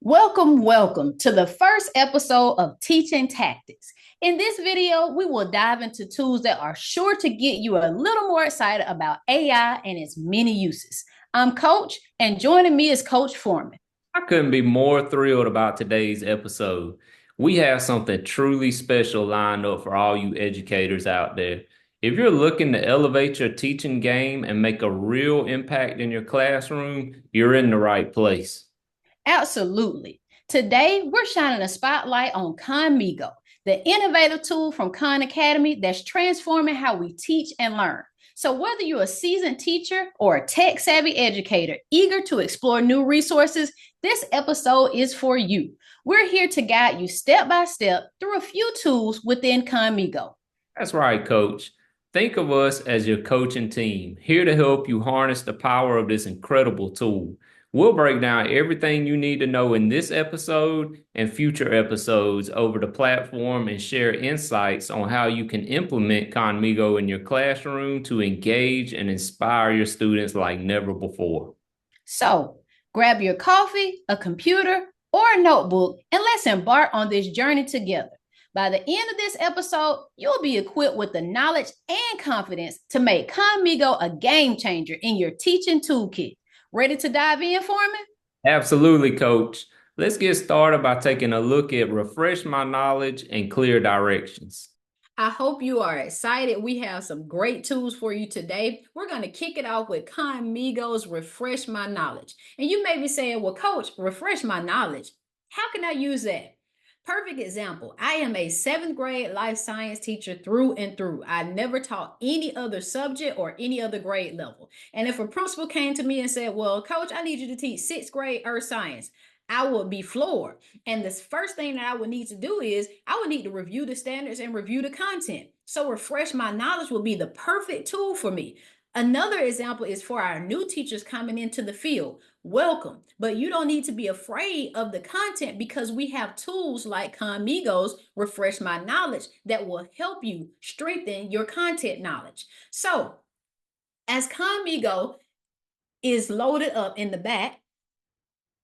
Welcome to the first episode of Teaching Tactics. In this video, we will dive into tools that are sure to get you a little more excited about AI and its many uses. I'm Coach, and joining me is Coach Foreman. I couldn't be more thrilled about today's episode. We have something truly special lined up for all you educators out there. If you're looking to elevate your teaching game and make a real impact in your classroom, you're in the right place. Absolutely. Today, we're shining a spotlight on Khanmigo, the innovative tool from Khan Academy that's transforming how we teach and learn. So, whether you're a seasoned teacher or a tech savvy educator eager to explore new resources, this episode is for you. We're here to guide you step by step through a few tools within Khanmigo. That's right, Coach. Think of us as your coaching team, here to help you harness the power of this incredible tool. We'll break down everything you need to know in this episode and future episodes over the platform and share insights on how you can implement Khanmigo in your classroom to engage and inspire your students like never before. So, grab your coffee, a computer, or a notebook, and let's embark on this journey together. By the end of this episode, you'll be equipped with the knowledge and confidence to make Khanmigo a game changer in your teaching toolkit. Ready to dive in, Foreman? Absolutely, Coach. Let's get started by taking a look at Refresh My Knowledge and Clear Directions. I hope you are excited. We have some great tools for you today. We're going to kick it off with Khanmigo's Refresh My Knowledge. And you may be saying, well, Coach, refresh my knowledge. How can I use that? Perfect example. I am a 7th grade life science teacher through and through. I never taught any other subject or any other grade level. And if a principal came to me and said, well, Coach, I need you to teach 6th grade earth science, I would be floored. And the first thing that I would need to do is I would need to review the standards and review the content. So refresh my knowledge will be the perfect tool for me. Another example is for our new teachers coming into the field. Welcome, but you don't need to be afraid of the content because we have tools like Khanmigo's Refresh My Knowledge that will help you strengthen your content knowledge. So as Khanmigo is loaded up in the back,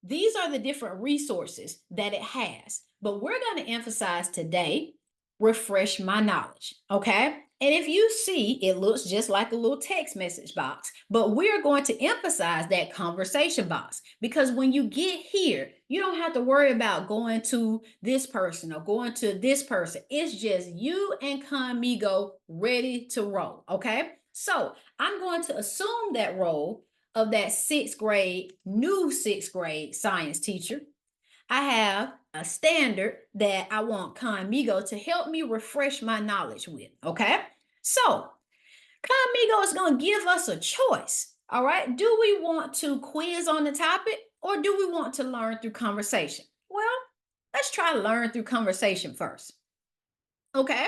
these are the different resources that it has, but we're going to emphasize today, refresh my knowledge, okay? And if you see, it looks just like a little text message box, but we're going to emphasize that conversation box because when you get here, you don't have to worry about going to this person or going to this person. It's just you and Khanmigo ready to roll, okay? So I'm going to assume that role of that 6th grade, new 6th grade science teacher. I have a standard that I want Khanmigo to help me refresh my knowledge with, okay? So Khanmigo is going to give us a choice, all right? Do we want to quiz on the topic or do we want to learn through conversation? Well, let's try to learn through conversation first, okay?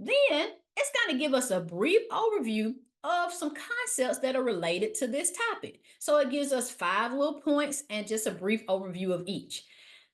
Then it's going to give us a brief overview of some concepts that are related to this topic. So it gives us 5 little points and just a brief overview of each.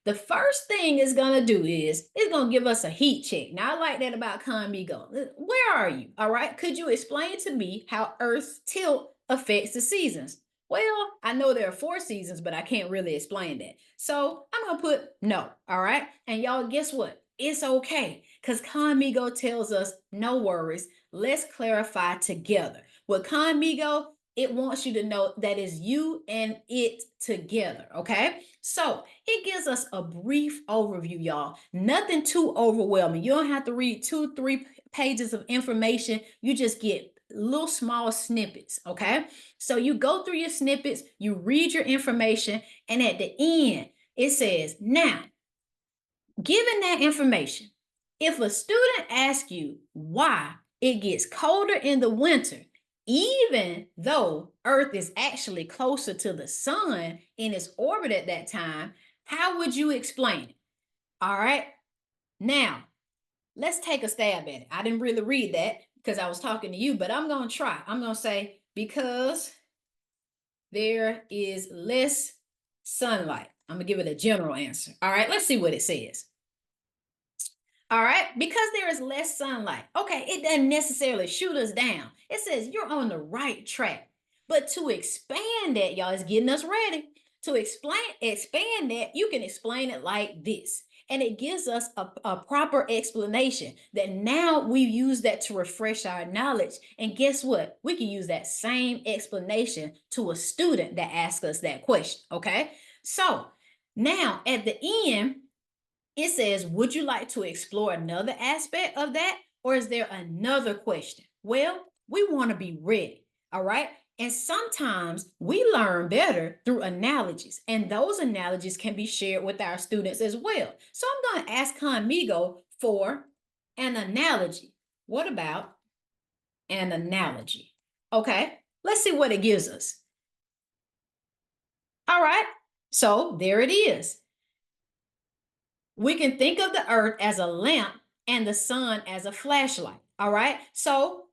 The first thing it's going to do is it's going to give us a heat check. Now, I like that about Khanmigo. Where are you? All right. Could you explain to me how Earth's tilt affects the seasons? Well, I know there are 4 seasons, but I can't really explain that. So I'm going to put no. All right. And y'all, guess what? It's okay because Khanmigo tells us no worries. Let's clarify together. With Khanmigo, it wants you to know that it's you and it together, okay? So it gives us a brief overview, y'all. Nothing too overwhelming. You don't have to read 2-3 pages of information. You just get little small snippets, okay? So you go through your snippets, you read your information, and at the end, it says, now, given that information, if a student asks you why it gets colder in the winter, even though Earth is actually closer to the sun in its orbit at that time, how would you explain it? All right. Now, let's take a stab at it. I didn't really read that because I was talking to you, but I'm going to try. I'm going to say, because there is less sunlight. I'm going to give it a general answer. All right. Let's see what it says. All right, because there is less sunlight. Okay, it doesn't necessarily shoot us down. It says you're on the right track. But to expand that, y'all, is getting us ready to expand that, you can explain it like this. And it gives us a proper explanation that now we've used that to refresh our knowledge. And guess what? We can use that same explanation to a student that asks us that question. Okay. So now at the end, it says, would you like to explore another aspect of that? Or is there another question? Well, we want to be ready. All right. And sometimes we learn better through analogies, and those analogies can be shared with our students as well. So I'm going to ask Khanmigo for an analogy. What about an analogy? Okay, let's see what it gives us. All right, so there it is. We can think of the earth as a lamp and the sun as a flashlight. All right, so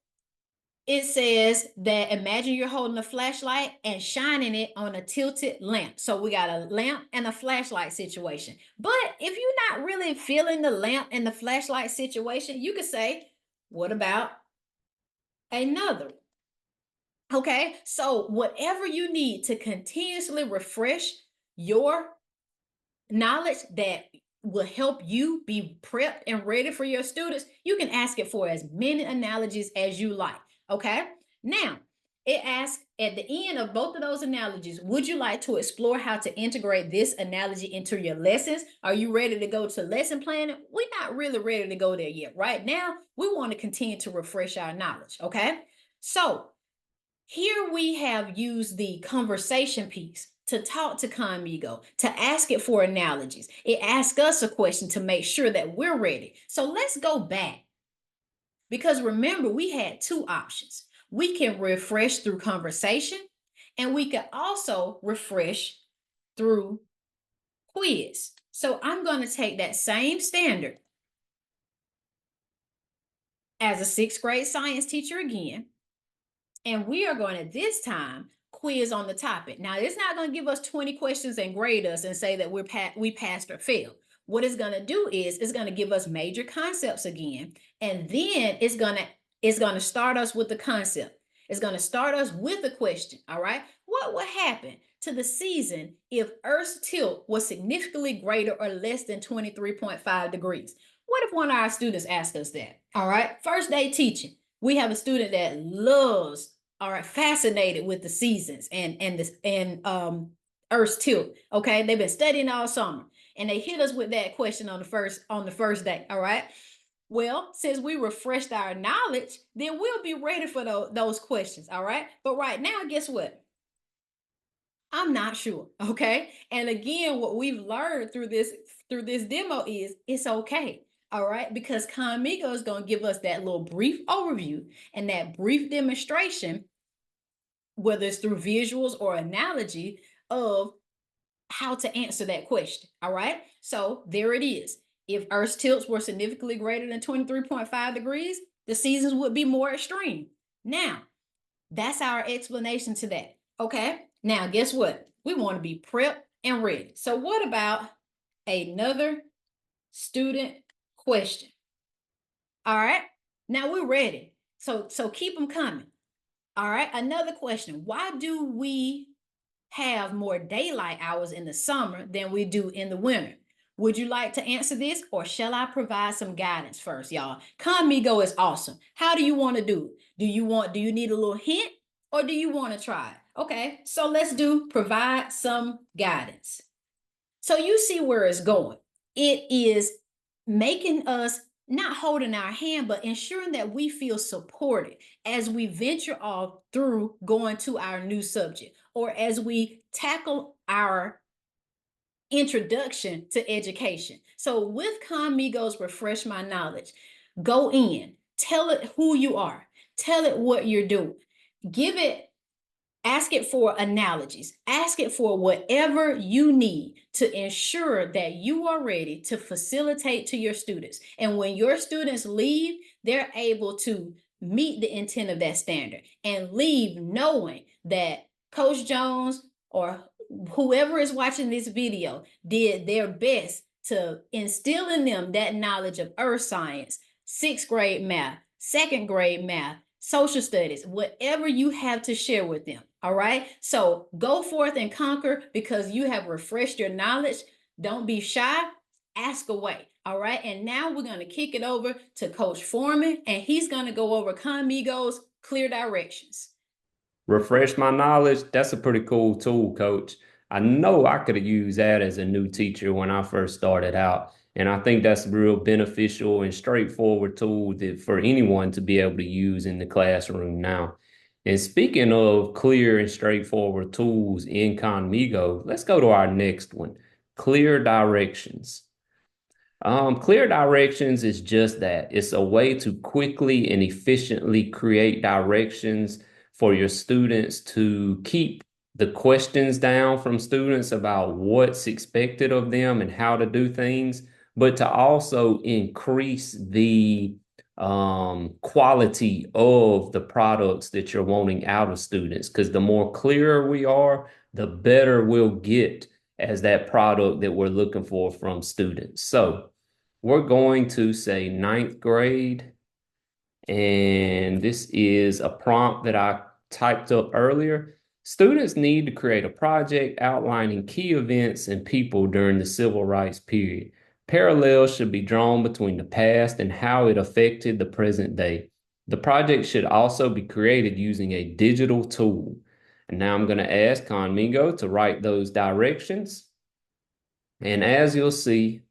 it says that imagine you're holding a flashlight and shining it on a tilted lamp. So we got a lamp and a flashlight situation. But if you're not really feeling the lamp and the flashlight situation, you could say, what about another? Okay, so whatever you need to continuously refresh your knowledge that will help you be prepped and ready for your students, you can ask it for as many analogies as you like. Okay. Now, it asks at the end of both of those analogies, would you like to explore how to integrate this analogy into your lessons? Are you ready to go to lesson planning? We're not really ready to go there yet. Right now, we want to continue to refresh our knowledge. Okay. So here we have used the conversation piece to talk to Khanmigo, to ask it for analogies. It asks us a question to make sure that we're ready. So let's go back. Because remember, we had two options. We can refresh through conversation, and we can also refresh through quiz. So I'm going to take that same standard as a sixth grade science teacher again, and we are going to this time quiz on the topic. Now, it's not going to give us 20 questions and grade us and say that we passed or failed. What it's going to do is it's going to give us major concepts again, and then it's going to start us with the concept. It's going to start us with a question. All right, what would happen to the season if Earth's tilt was significantly greater or less than 23.5 degrees? What if one of our students asked us that? All right, first day teaching, we have a student that loves, are fascinated with the seasons and Earth's tilt. Okay, they've been studying all summer, and they hit us with that question on the first day. All right. Well, since we refreshed our knowledge, then we'll be ready for those questions. All right. But right now, guess what? I'm not sure. Okay. And again, what we've learned through this demo is it's okay. All right, because Khanmigo is going to give us that little brief overview and that brief demonstration, whether it's through visuals or analogy, of how to answer that question. All right, so there it is. If Earth's tilts were significantly greater than 23.5 degrees, the seasons would be more extreme. Now, that's our explanation to that. Okay, now guess what? We want to be prepped and ready. So what about another student question? All right, now we're ready. So keep them coming. All right, another question. Why do we have more daylight hours in the summer than we do in the winter? Would you like to answer this, or shall I provide some guidance first, y'all? Khanmigo is awesome. How do you want to do it? Do you need a little hint, or do you want to try it? Okay, so let's provide some guidance. So you see where it's going. It is making us not holding our hand, but ensuring that we feel supported as we venture off through going to our new subject, or as we tackle our introduction to education. So with Khanmigo's Refresh My Knowledge, go in, tell it who you are, tell it what you're doing, ask it for analogies, ask it for whatever you need to ensure that you are ready to facilitate to your students. And when your students leave, they're able to meet the intent of that standard and leave knowing that Coach Jones or whoever is watching this video did their best to instill in them that knowledge of earth science, sixth grade math, second grade math, social studies, whatever you have to share with them. All right. So go forth and conquer because you have refreshed your knowledge. Don't be shy. Ask away. All right. And now we're going to kick it over to Coach Foreman, and he's going to go over Conmigo's clear directions. Refresh my knowledge. That's a pretty cool tool, coach. I know I could have used that as a new teacher when I first started out. And I think that's a real beneficial and straightforward tool that for anyone to be able to use in the classroom now. And speaking of clear and straightforward tools in Conmigo, let's go to our next one, clear directions. Clear directions is just that. It's a way to quickly and efficiently create directions for your students to keep the questions down from students about what's expected of them and how to do things, but to also increase the quality of the products that you're wanting out of students. Because the more clearer we are, the better we'll get as that product that we're looking for from students. So, we're going to say ninth grade, and this is a prompt that I typed up earlier. Students need to create a project outlining key events and people during the civil rights period. Parallels should be drawn between the past and how it affected the present day. The project should also be created using a digital tool. And now I'm going to ask Khanmigo to write those directions. And as you'll see,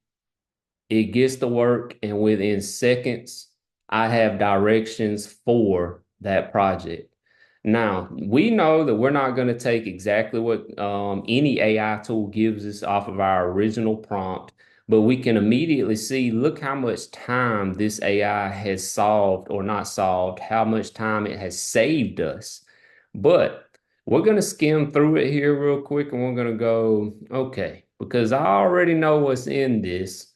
it gets to work, and within seconds, I have directions for that project. Now, we know that we're not going to take exactly what any AI tool gives us off of our original prompt, but we can immediately see, look how much time this AI has solved or not solved, how much time it has saved us. But we're going to skim through it here real quick, and we're going to go, okay, because I already know what's in this.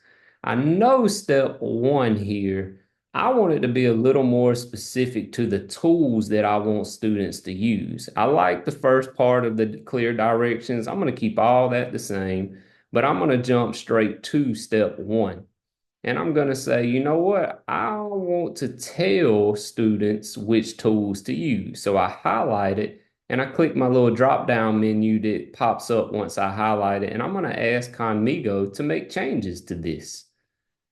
I know step one here, I want it to be a little more specific to the tools that I want students to use. I like the first part of the clear directions. I'm going to keep all that the same, but I'm going to jump straight to step one. And I'm going to say, you know what? I want to tell students which tools to use. So I highlight it and I click my little drop down menu that pops up once I highlight it. And I'm going to ask Khanmigo to make changes to this.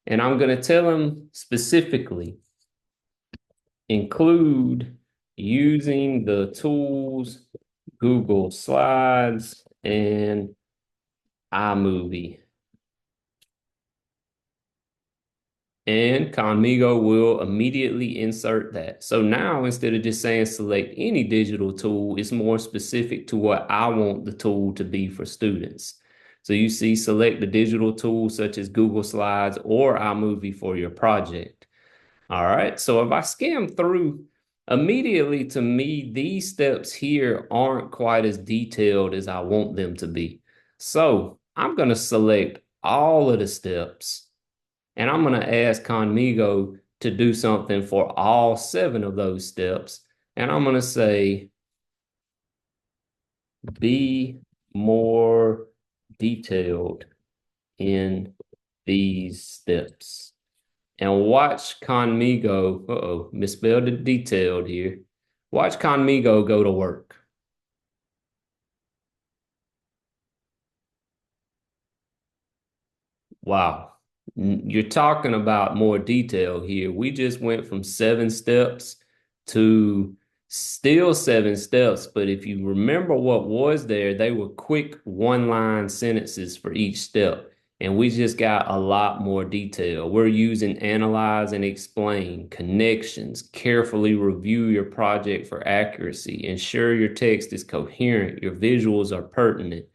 And I'm going to tell them specifically, include using the tools Google Slides and iMovie. And Khanmigo will immediately insert that. So now instead of just saying select any digital tool, it's more specific to what I want the tool to be for students. So you see, select the digital tool such as Google Slides or iMovie for your project. All right, so if I skim through, immediately to me, these steps here aren't quite as detailed as I want them to be. So I'm going to select all of the steps, and I'm going to ask Khanmigo to do something for all 7 of those steps. And I'm going to say, be more detailed in these steps. And watch Khanmigo, misspelled it detailed here. Watch Khanmigo go to work. Wow. You're talking about more detail here. We just went from 7 steps to still 7 steps. But if you remember what was there, they were quick one-line sentences for each step. And we just got a lot more detail. We're using analyze and explain, connections, carefully review your project for accuracy, ensure your text is coherent, your visuals are pertinent.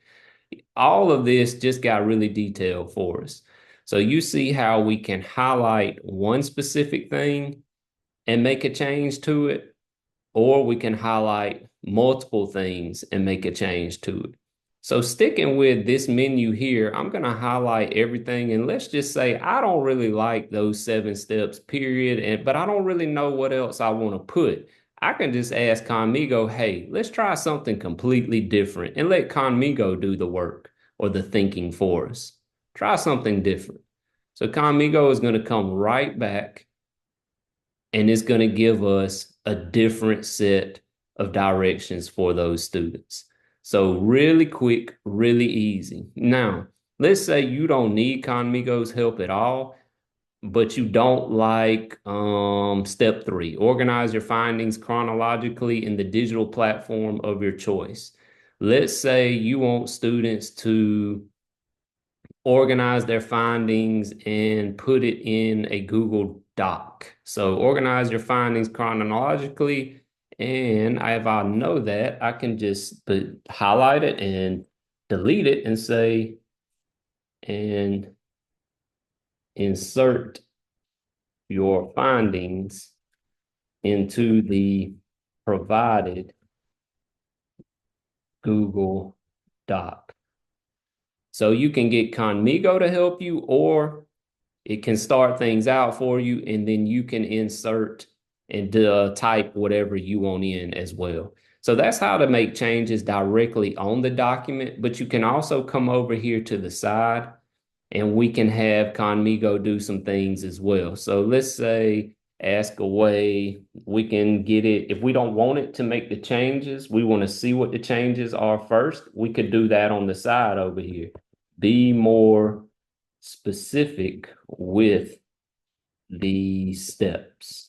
All of this just got really detailed for us. So you see how we can highlight one specific thing and make a change to it, or we can highlight multiple things and make a change to it. So sticking with this menu here, I'm going to highlight everything. And let's just say I don't really like those 7 steps, period. But I don't really know what else I want to put. I can just ask Khanmigo, hey, let's try something completely different and let Khanmigo do the work or the thinking for us. Try something different. So Khanmigo is going to come right back and it's going to give us a different set of directions for those students. So really quick, really easy. Now, let's say you don't need Khanmigo's help at all, but you don't like step 3, organize your findings chronologically in the digital platform of your choice. Let's say you want students to organize their findings and put it in a Google Doc. So organize your findings chronologically. And if I know that, I can just highlight it and delete it and say, and insert your findings into the provided Google Doc. So you can get Khanmigo to help you, or it can start things out for you, and then you can insert and type whatever you want in as well. So that's how to make changes directly on the document, but you can also come over here to the side and we can have Khanmigo do some things as well. So let's say ask away, we can get it. If we don't want it to make the changes, we want to see what the changes are first, we could do that on the side over here. Be more specific with the steps.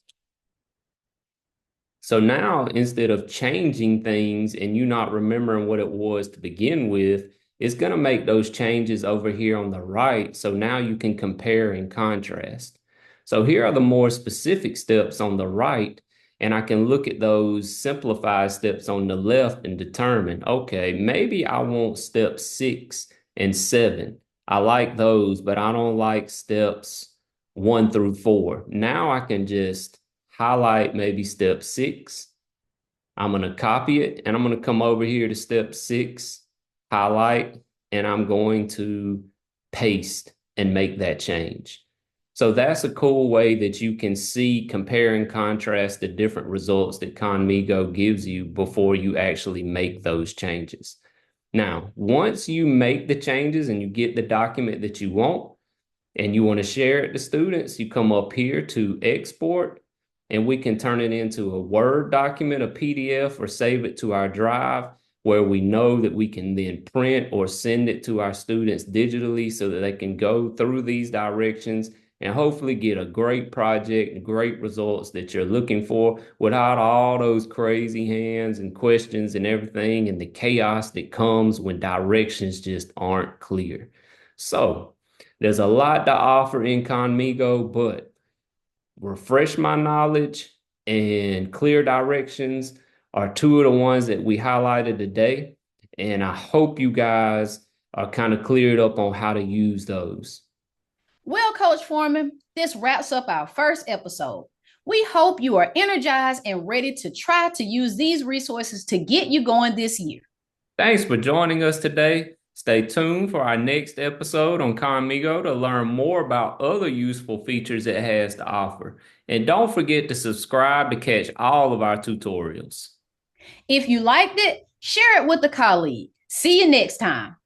So now, instead of changing things and you not remembering what it was to begin with, it's going to make those changes over here on the right. So now you can compare and contrast. So here are the more specific steps on the right, and I can look at those simplified steps on the left and determine, okay, maybe I want step 6 and 7. I like those, but I don't like steps 1 through 4. Now I can just highlight maybe step 6. I'm going to copy it and I'm going to come over here to step 6, highlight, and I'm going to paste and make that change. So that's a cool way that you can see, compare and contrast the different results that Khanmigo gives you before you actually make those changes. Now, once you make the changes and you get the document that you want and you want to share it to students, you come up here to export and we can turn it into a Word document, a PDF, or save it to our drive where we know that we can then print or send it to our students digitally so that they can go through these directions and hopefully get a great project and great results that you're looking for without all those crazy hands and questions and everything and the chaos that comes when directions just aren't clear. So there's a lot to offer in Khanmigo, but refresh my knowledge and clear directions are two of the ones that we highlighted today. And I hope you guys are kind of cleared up on how to use those. Well, Coach Foreman, this wraps up our first episode. We hope you are energized and ready to try to use these resources to get you going this year. Thanks for joining us today. Stay tuned for our next episode on Khanmigo to learn more about other useful features it has to offer. And don't forget to subscribe to catch all of our tutorials. If you liked it, share it with a colleague. See you next time.